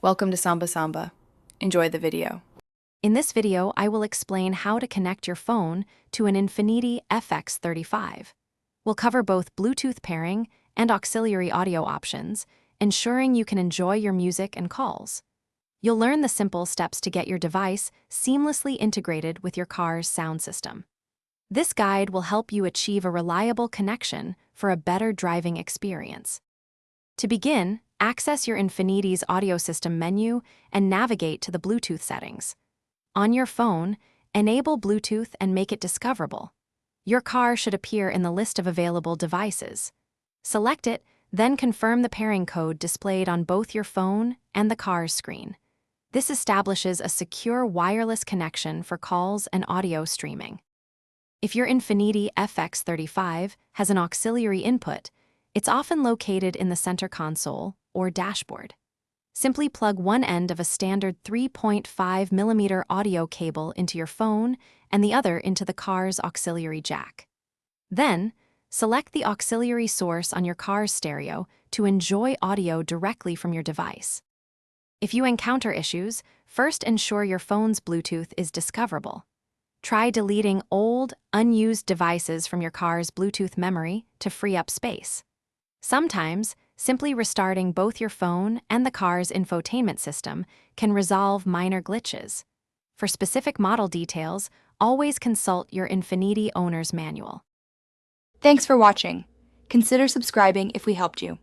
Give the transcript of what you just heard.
Welcome to Samba Samba. Enjoy the video. In this video, I will explain how to connect your phone to an Infiniti FX35. We'll cover both Bluetooth pairing and auxiliary audio options, ensuring you can enjoy your music and calls. You'll learn the simple steps to get your device seamlessly integrated with your car's sound system. This guide will help you achieve a reliable connection for a better driving experience. To begin, access your Infiniti's audio system menu and navigate to the Bluetooth settings. On your phone, enable Bluetooth and make it discoverable. Your car should appear in the list of available devices. Select it, then confirm the pairing code displayed on both your phone and the car's screen. This establishes a secure wireless connection for calls and audio streaming. If your Infiniti FX35 has an auxiliary input, it's often located in the center console or dashboard. Simply plug one end of a standard 3.5mm audio cable into your phone and the other into the car's auxiliary jack. Then, select the auxiliary source on your car's stereo to enjoy audio directly from your device. If you encounter issues, first ensure your phone's Bluetooth is discoverable. Try deleting old, unused devices from your car's Bluetooth memory to free up space. Sometimes, simply restarting both your phone and the car's infotainment system can resolve minor glitches. For specific model details, always consult your Infiniti owner's manual. Thanks for watching. Consider subscribing if we helped you.